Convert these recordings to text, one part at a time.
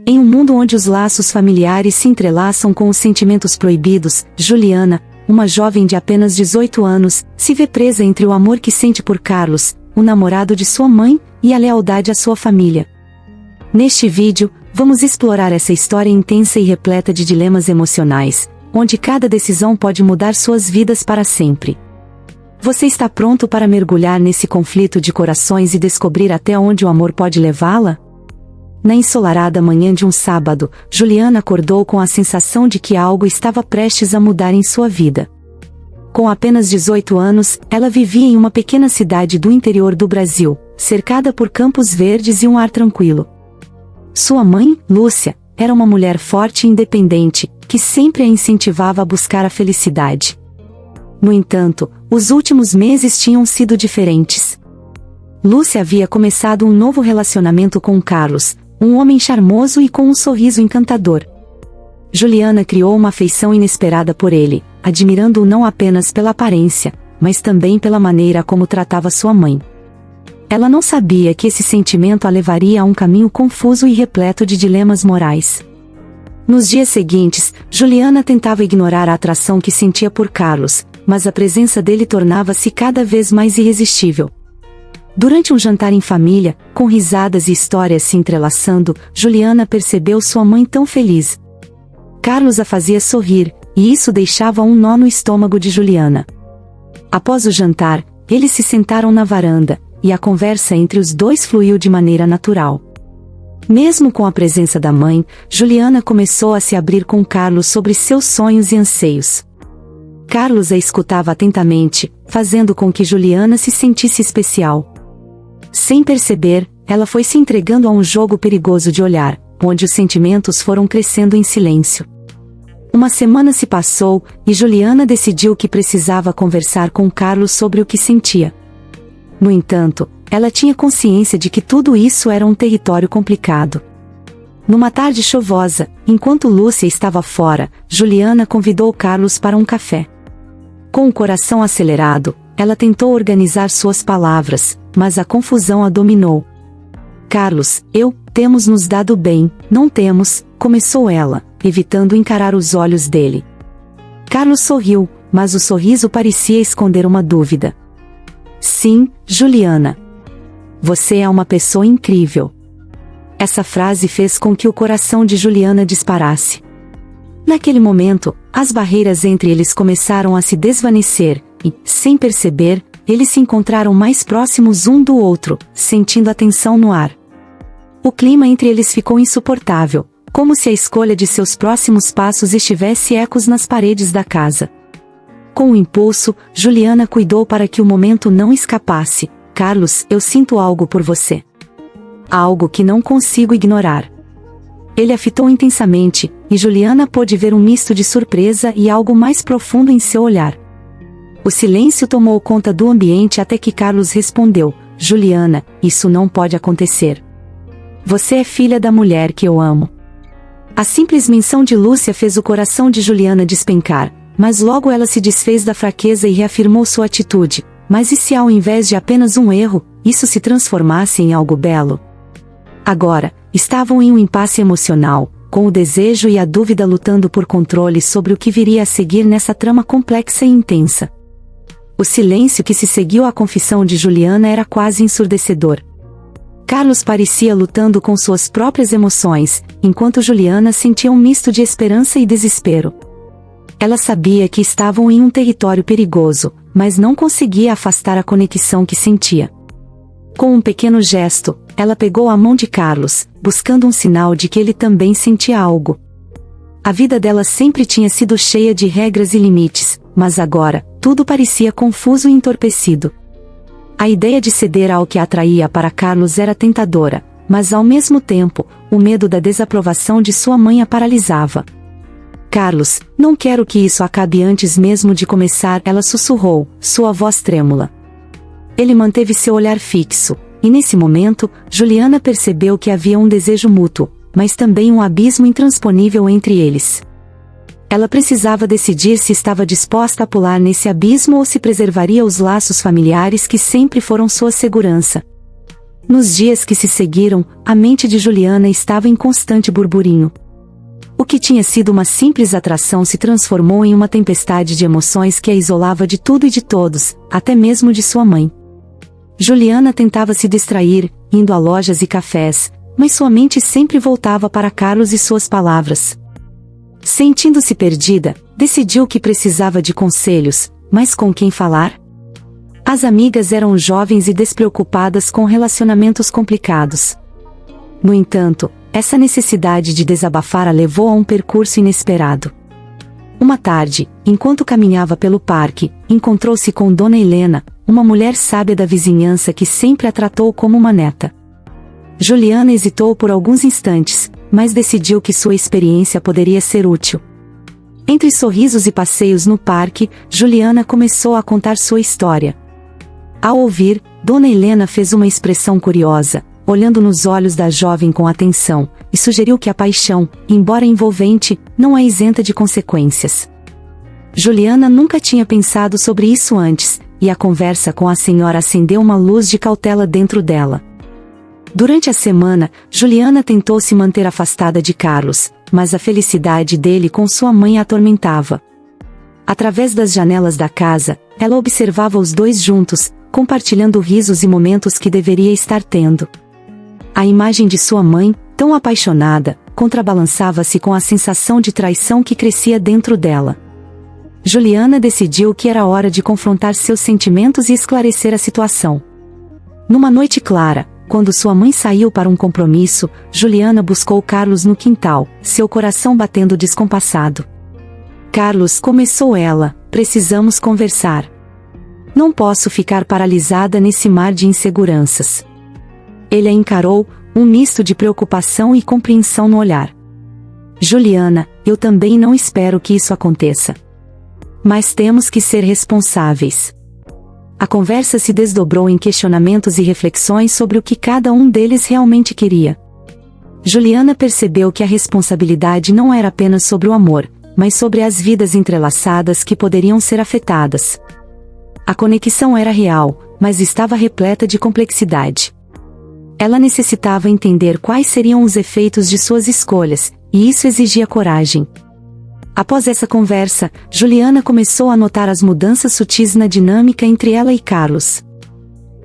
Em um mundo onde os laços familiares se entrelaçam com os sentimentos proibidos, Juliana, uma jovem de apenas 18 anos, se vê presa entre o amor que sente por Carlos, o namorado de sua mãe, e a lealdade à sua família. Neste vídeo, vamos explorar essa história intensa e repleta de dilemas emocionais, onde cada decisão pode mudar suas vidas para sempre. Você está pronto para mergulhar nesse conflito de corações e descobrir até onde o amor pode levá-la? Na ensolarada manhã de um sábado, Juliana acordou com a sensação de que algo estava prestes a mudar em sua vida. Com apenas 18 anos, ela vivia em uma pequena cidade do interior do Brasil, cercada por campos verdes e um ar tranquilo. Sua mãe, Lúcia, era uma mulher forte e independente, que sempre a incentivava a buscar a felicidade. No entanto, os últimos meses tinham sido diferentes. Lúcia havia começado um novo relacionamento com Carlos, um homem charmoso e com um sorriso encantador. Juliana criou uma afeição inesperada por ele, admirando-o não apenas pela aparência, mas também pela maneira como tratava sua mãe. Ela não sabia que esse sentimento a levaria a um caminho confuso e repleto de dilemas morais. Nos dias seguintes, Juliana tentava ignorar a atração que sentia por Carlos, mas a presença dele tornava-se cada vez mais irresistível. Durante um jantar em família, com risadas e histórias se entrelaçando, Juliana percebeu sua mãe tão feliz. Carlos a fazia sorrir, e isso deixava um nó no estômago de Juliana. Após o jantar, eles se sentaram na varanda, e a conversa entre os dois fluiu de maneira natural. Mesmo com a presença da mãe, Juliana começou a se abrir com Carlos sobre seus sonhos e anseios. Carlos a escutava atentamente, fazendo com que Juliana se sentisse especial. Sem perceber, ela foi se entregando a um jogo perigoso de olhar, onde os sentimentos foram crescendo em silêncio. Uma semana se passou, e Juliana decidiu que precisava conversar com Carlos sobre o que sentia. No entanto, ela tinha consciência de que tudo isso era um território complicado. Numa tarde chuvosa, enquanto Lúcia estava fora, Juliana convidou Carlos para um café. Com o coração acelerado, ela tentou organizar suas palavras, mas a confusão a dominou. Carlos, temos nos dado bem, não temos, começou ela, evitando encarar os olhos dele. Carlos sorriu, mas o sorriso parecia esconder uma dúvida. Sim, Juliana. Você é uma pessoa incrível. Essa frase fez com que o coração de Juliana disparasse. Naquele momento, as barreiras entre eles começaram a se desvanecer, e, sem perceber, eles se encontraram mais próximos um do outro, sentindo a tensão no ar. O clima entre eles ficou insuportável, como se a escolha de seus próximos passos estivesse ecos nas paredes da casa. Com um impulso, Juliana cuidou para que o momento não escapasse. Carlos, eu sinto algo por você. Algo que não consigo ignorar. Ele a fitou intensamente, e Juliana pôde ver um misto de surpresa e algo mais profundo em seu olhar. O silêncio tomou conta do ambiente até que Carlos respondeu: Juliana, isso não pode acontecer. Você é filha da mulher que eu amo. A simples menção de Lúcia fez o coração de Juliana despencar, mas logo ela se desfez da fraqueza e reafirmou sua atitude. Mas e se ao invés de apenas um erro, isso se transformasse em algo belo? Agora, estavam em um impasse emocional, com o desejo e a dúvida lutando por controle sobre o que viria a seguir nessa trama complexa e intensa. O silêncio que se seguiu à confissão de Juliana era quase ensurdecedor. Carlos parecia lutando com suas próprias emoções, enquanto Juliana sentia um misto de esperança e desespero. Ela sabia que estavam em um território perigoso, mas não conseguia afastar a conexão que sentia. Com um pequeno gesto, ela pegou a mão de Carlos, buscando um sinal de que ele também sentia algo. A vida dela sempre tinha sido cheia de regras e limites, mas agora, tudo parecia confuso e entorpecido. A ideia de ceder ao que a atraía para Carlos era tentadora, mas ao mesmo tempo, o medo da desaprovação de sua mãe a paralisava. Carlos, não quero que isso acabe antes mesmo de começar, ela sussurrou, sua voz trêmula. Ele manteve seu olhar fixo, e nesse momento, Juliana percebeu que havia um desejo mútuo, mas também um abismo intransponível entre eles. Ela precisava decidir se estava disposta a pular nesse abismo ou se preservaria os laços familiares que sempre foram sua segurança. Nos dias que se seguiram, a mente de Juliana estava em constante burburinho. O que tinha sido uma simples atração se transformou em uma tempestade de emoções que a isolava de tudo e de todos, até mesmo de sua mãe. Juliana tentava se distrair, indo a lojas e cafés, mas sua mente sempre voltava para Carlos e suas palavras. Sentindo-se perdida, decidiu que precisava de conselhos, mas com quem falar? As amigas eram jovens e despreocupadas com relacionamentos complicados. No entanto, essa necessidade de desabafar a levou a um percurso inesperado. Uma tarde, enquanto caminhava pelo parque, encontrou-se com Dona Helena, uma mulher sábia da vizinhança que sempre a tratou como uma neta. Juliana hesitou por alguns instantes, mas decidiu que sua experiência poderia ser útil. Entre sorrisos e passeios no parque, Juliana começou a contar sua história. Ao ouvir, Dona Helena fez uma expressão curiosa, olhando nos olhos da jovem com atenção, e sugeriu que a paixão, embora envolvente, não é isenta de consequências. Juliana nunca tinha pensado sobre isso antes, e a conversa com a senhora acendeu uma luz de cautela dentro dela. Durante a semana, Juliana tentou se manter afastada de Carlos, mas a felicidade dele com sua mãe a atormentava. Através das janelas da casa, ela observava os dois juntos, compartilhando risos e momentos que deveria estar tendo. A imagem de sua mãe, tão apaixonada, contrabalançava-se com a sensação de traição que crescia dentro dela. Juliana decidiu que era hora de confrontar seus sentimentos e esclarecer a situação. Numa noite clara, quando sua mãe saiu para um compromisso, Juliana buscou Carlos no quintal, seu coração batendo descompassado. "Carlos", começou ela, "precisamos conversar. Não posso ficar paralisada nesse mar de inseguranças." Ele a encarou, um misto de preocupação e compreensão no olhar. "Juliana, eu também não espero que isso aconteça. Mas temos que ser responsáveis." A conversa se desdobrou em questionamentos e reflexões sobre o que cada um deles realmente queria. Juliana percebeu que a responsabilidade não era apenas sobre o amor, mas sobre as vidas entrelaçadas que poderiam ser afetadas. A conexão era real, mas estava repleta de complexidade. Ela necessitava entender quais seriam os efeitos de suas escolhas, e isso exigia coragem. Após essa conversa, Juliana começou a notar as mudanças sutis na dinâmica entre ela e Carlos.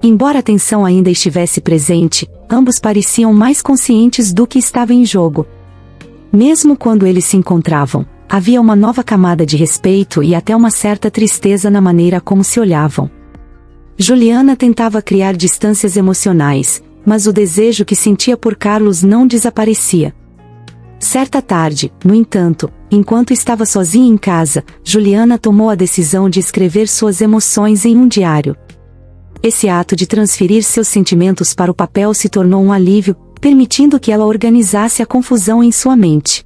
Embora a tensão ainda estivesse presente, ambos pareciam mais conscientes do que estava em jogo. Mesmo quando eles se encontravam, havia uma nova camada de respeito e até uma certa tristeza na maneira como se olhavam. Juliana tentava criar distâncias emocionais, mas o desejo que sentia por Carlos não desaparecia. Certa tarde, no entanto, enquanto estava sozinha em casa, Juliana tomou a decisão de escrever suas emoções em um diário. Esse ato de transferir seus sentimentos para o papel se tornou um alívio, permitindo que ela organizasse a confusão em sua mente.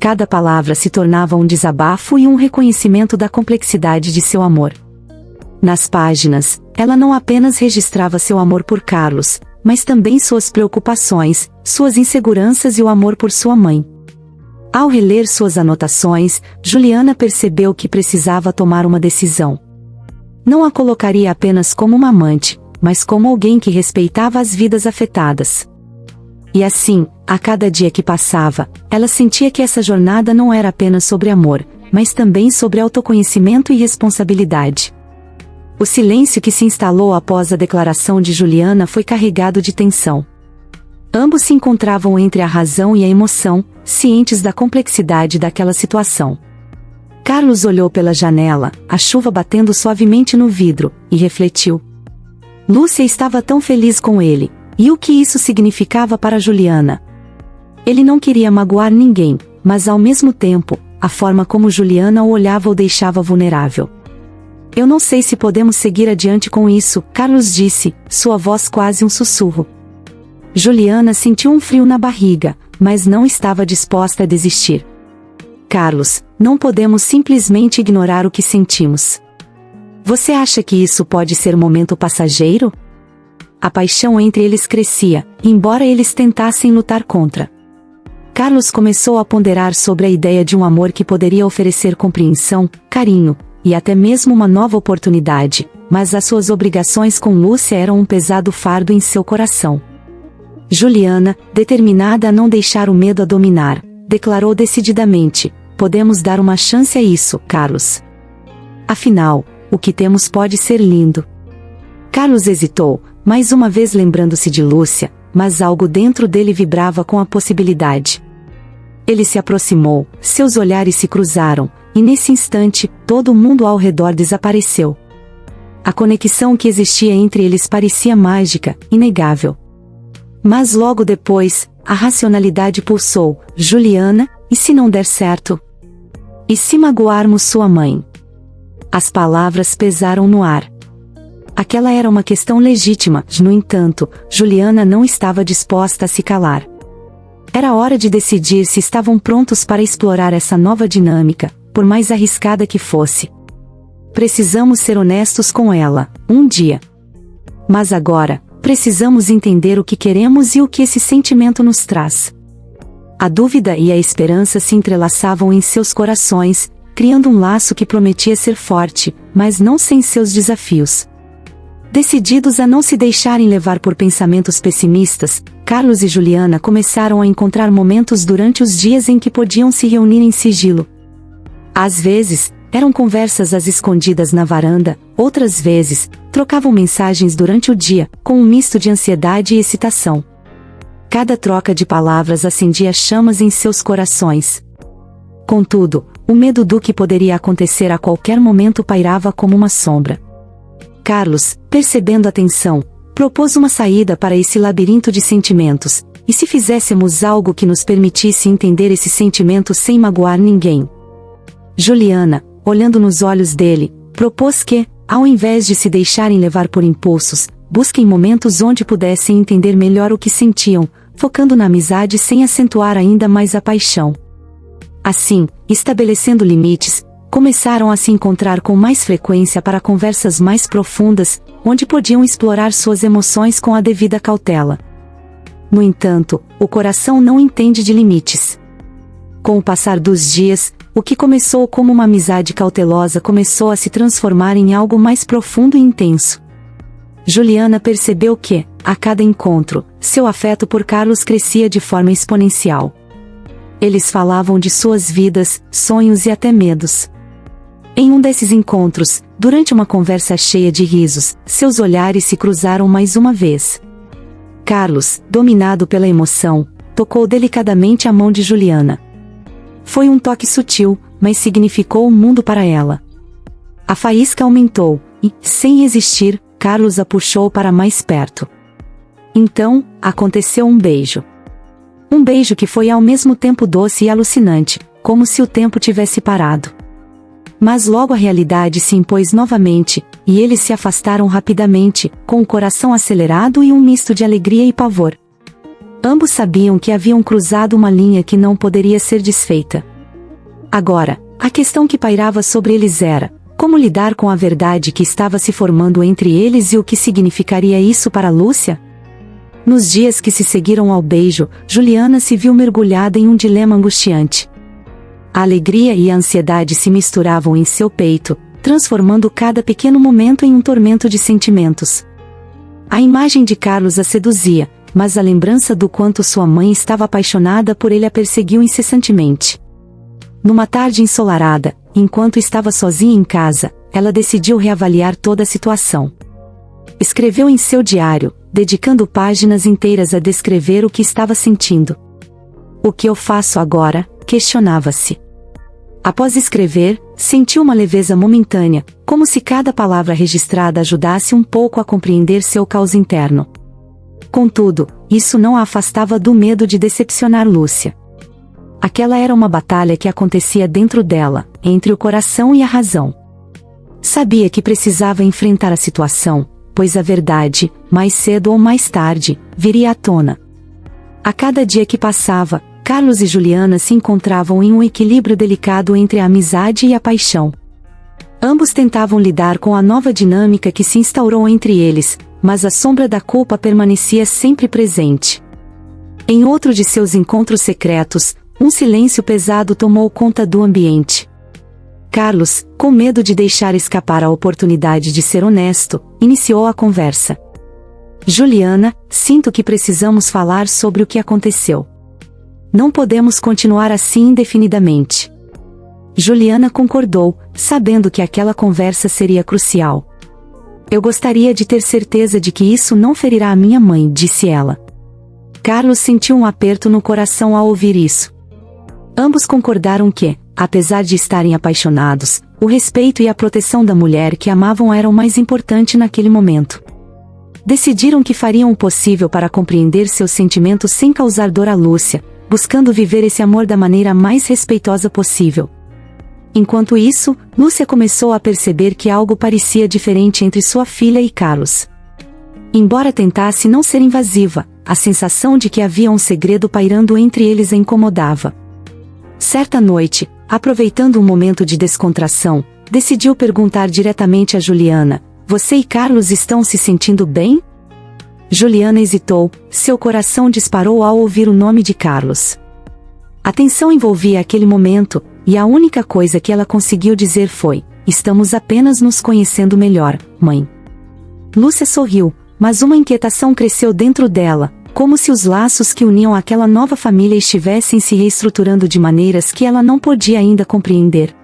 Cada palavra se tornava um desabafo e um reconhecimento da complexidade de seu amor. Nas páginas, ela não apenas registrava seu amor por Carlos, mas também suas preocupações, suas inseguranças e o amor por sua mãe. Ao reler suas anotações, Juliana percebeu que precisava tomar uma decisão. Não a colocaria apenas como uma amante, mas como alguém que respeitava as vidas afetadas. E assim, a cada dia que passava, ela sentia que essa jornada não era apenas sobre amor, mas também sobre autoconhecimento e responsabilidade. O silêncio que se instalou após a declaração de Juliana foi carregado de tensão. Ambos se encontravam entre a razão e a emoção, cientes da complexidade daquela situação. Carlos olhou pela janela, a chuva batendo suavemente no vidro, e refletiu. Lúcia estava tão feliz com ele. E o que isso significava para Juliana? Ele não queria magoar ninguém, mas ao mesmo tempo, a forma como Juliana o olhava o deixava vulnerável. "Eu não sei se podemos seguir adiante com isso", Carlos disse, sua voz quase um sussurro. Juliana sentiu um frio na barriga, mas não estava disposta a desistir. "Carlos, não podemos simplesmente ignorar o que sentimos. Você acha que isso pode ser um momento passageiro?" A paixão entre eles crescia, embora eles tentassem lutar contra. Carlos começou a ponderar sobre a ideia de um amor que poderia oferecer compreensão, carinho, e até mesmo uma nova oportunidade, mas as suas obrigações com Lúcia eram um pesado fardo em seu coração. Juliana, determinada a não deixar o medo a dominar, declarou decididamente: podemos dar uma chance a isso, Carlos. Afinal, o que temos pode ser lindo. Carlos hesitou, mais uma vez lembrando-se de Lúcia, mas algo dentro dele vibrava com a possibilidade. Ele se aproximou, seus olhares se cruzaram, e nesse instante, todo o mundo ao redor desapareceu. A conexão que existia entre eles parecia mágica, inegável. Mas logo depois, a racionalidade pulsou: Juliana, e se não der certo? E se magoarmos sua mãe? As palavras pesaram no ar. Aquela era uma questão legítima, no entanto, Juliana não estava disposta a se calar. Era hora de decidir se estavam prontos para explorar essa nova dinâmica, por mais arriscada que fosse. Precisamos ser honestos com ela, um dia. Mas agora, precisamos entender o que queremos e o que esse sentimento nos traz. A dúvida e a esperança se entrelaçavam em seus corações, criando um laço que prometia ser forte, mas não sem seus desafios. Decididos a não se deixarem levar por pensamentos pessimistas, Carlos e Juliana começaram a encontrar momentos durante os dias em que podiam se reunir em sigilo. Às vezes, eram conversas às escondidas na varanda, outras vezes, trocavam mensagens durante o dia, com um misto de ansiedade e excitação. Cada troca de palavras acendia chamas em seus corações. Contudo, o medo do que poderia acontecer a qualquer momento pairava como uma sombra. Carlos, percebendo a tensão, propôs uma saída para esse labirinto de sentimentos: e se fizéssemos algo que nos permitisse entender esse sentimento sem magoar ninguém? Juliana, olhando nos olhos dele, propôs que, ao invés de se deixarem levar por impulsos, busquem momentos onde pudessem entender melhor o que sentiam, focando na amizade sem acentuar ainda mais a paixão. Assim, estabelecendo limites, começaram a se encontrar com mais frequência para conversas mais profundas, onde podiam explorar suas emoções com a devida cautela. No entanto, o coração não entende de limites. Com o passar dos dias, o que começou como uma amizade cautelosa começou a se transformar em algo mais profundo e intenso. Juliana percebeu que, a cada encontro, seu afeto por Carlos crescia de forma exponencial. Eles falavam de suas vidas, sonhos e até medos. Em um desses encontros, durante uma conversa cheia de risos, seus olhares se cruzaram mais uma vez. Carlos, dominado pela emoção, tocou delicadamente a mão de Juliana. Foi um toque sutil, mas significou um mundo para ela. A faísca aumentou, e, sem resistir, Carlos a puxou para mais perto. Então, aconteceu um beijo. Um beijo que foi ao mesmo tempo doce e alucinante, como se o tempo tivesse parado. Mas logo a realidade se impôs novamente, e eles se afastaram rapidamente, com o coração acelerado e um misto de alegria e pavor. Ambos sabiam que haviam cruzado uma linha que não poderia ser desfeita. Agora, a questão que pairava sobre eles era: como lidar com a verdade que estava se formando entre eles e o que significaria isso para Lúcia? Nos dias que se seguiram ao beijo, Juliana se viu mergulhada em um dilema angustiante. A alegria e a ansiedade se misturavam em seu peito, transformando cada pequeno momento em um tormento de sentimentos. A imagem de Carlos a seduzia, mas a lembrança do quanto sua mãe estava apaixonada por ele a perseguiu incessantemente. Numa tarde ensolarada, enquanto estava sozinha em casa, ela decidiu reavaliar toda a situação. Escreveu em seu diário, dedicando páginas inteiras a descrever o que estava sentindo. O que eu faço agora? Questionava-se. Após escrever, sentiu uma leveza momentânea, como se cada palavra registrada ajudasse um pouco a compreender seu caos interno. Contudo, isso não a afastava do medo de decepcionar Lúcia. Aquela era uma batalha que acontecia dentro dela, entre o coração e a razão. Sabia que precisava enfrentar a situação, pois a verdade, mais cedo ou mais tarde, viria à tona. A cada dia que passava, Carlos e Juliana se encontravam em um equilíbrio delicado entre a amizade e a paixão. Ambos tentavam lidar com a nova dinâmica que se instaurou entre eles, mas a sombra da culpa permanecia sempre presente. Em outro de seus encontros secretos, um silêncio pesado tomou conta do ambiente. Carlos, com medo de deixar escapar a oportunidade de ser honesto, iniciou a conversa. Juliana, sinto que precisamos falar sobre o que aconteceu. Não podemos continuar assim indefinidamente. Juliana concordou, sabendo que aquela conversa seria crucial. Eu gostaria de ter certeza de que isso não ferirá a minha mãe, disse ela. Carlos sentiu um aperto no coração ao ouvir isso. Ambos concordaram que, apesar de estarem apaixonados, o respeito e a proteção da mulher que amavam eram mais importante naquele momento. Decidiram que fariam o possível para compreender seus sentimentos sem causar dor a Lúcia, buscando viver esse amor da maneira mais respeitosa possível. Enquanto isso, Lúcia começou a perceber que algo parecia diferente entre sua filha e Carlos. Embora tentasse não ser invasiva, a sensação de que havia um segredo pairando entre eles a incomodava. Certa noite, aproveitando um momento de descontração, decidiu perguntar diretamente a Juliana: você e Carlos estão se sentindo bem? Juliana hesitou, seu coração disparou ao ouvir o nome de Carlos. A tensão envolvia aquele momento, e a única coisa que ela conseguiu dizer foi: estamos apenas nos conhecendo melhor, mãe. Lúcia sorriu, mas uma inquietação cresceu dentro dela, como se os laços que uniam aquela nova família estivessem se reestruturando de maneiras que ela não podia ainda compreender.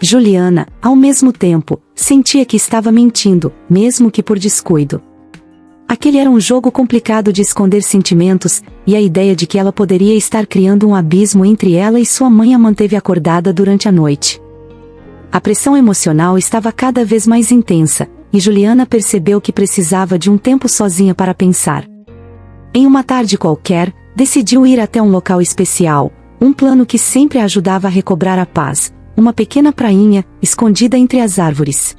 Juliana, ao mesmo tempo, sentia que estava mentindo, mesmo que por descuido. Aquele era um jogo complicado de esconder sentimentos, e a ideia de que ela poderia estar criando um abismo entre ela e sua mãe a manteve acordada durante a noite. A pressão emocional estava cada vez mais intensa, e Juliana percebeu que precisava de um tempo sozinha para pensar. Em uma tarde qualquer, decidiu ir até um local especial, um plano que sempre a ajudava a recobrar a paz, uma pequena prainha, escondida entre as árvores.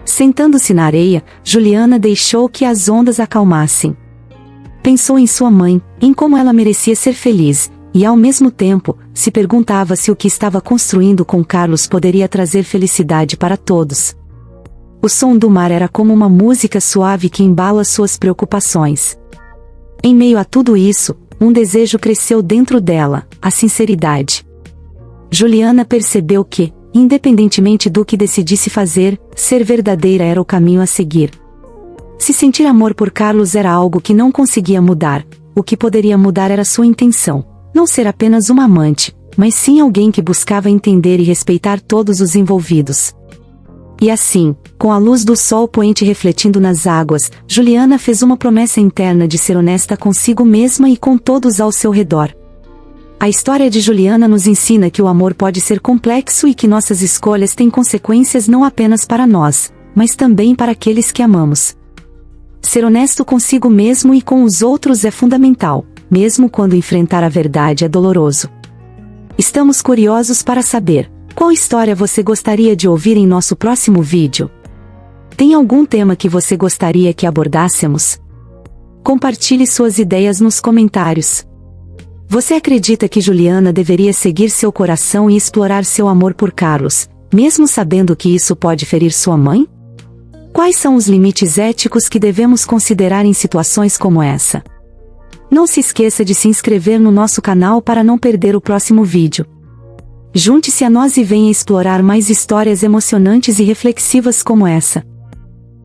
Sentando-se na areia, Juliana deixou que as ondas acalmassem. Pensou em sua mãe, em como ela merecia ser feliz, e ao mesmo tempo, se perguntava se o que estava construindo com Carlos poderia trazer felicidade para todos. O som do mar era como uma música suave que embala suas preocupações. Em meio a tudo isso, um desejo cresceu dentro dela, a sinceridade. Juliana percebeu que, independentemente do que decidisse fazer, ser verdadeira era o caminho a seguir. Se sentir amor por Carlos era algo que não conseguia mudar, o que poderia mudar era sua intenção, não ser apenas uma amante, mas sim alguém que buscava entender e respeitar todos os envolvidos. E assim, com a luz do sol poente refletindo nas águas, Juliana fez uma promessa interna de ser honesta consigo mesma e com todos ao seu redor. A história de Juliana nos ensina que o amor pode ser complexo e que nossas escolhas têm consequências não apenas para nós, mas também para aqueles que amamos. Ser honesto consigo mesmo e com os outros é fundamental, mesmo quando enfrentar a verdade é doloroso. Estamos curiosos para saber: qual história você gostaria de ouvir em nosso próximo vídeo? Tem algum tema que você gostaria que abordássemos? Compartilhe suas ideias nos comentários. Você acredita que Juliana deveria seguir seu coração e explorar seu amor por Carlos, mesmo sabendo que isso pode ferir sua mãe? Quais são os limites éticos que devemos considerar em situações como essa? Não se esqueça de se inscrever no nosso canal para não perder o próximo vídeo. Junte-se a nós e venha explorar mais histórias emocionantes e reflexivas como essa.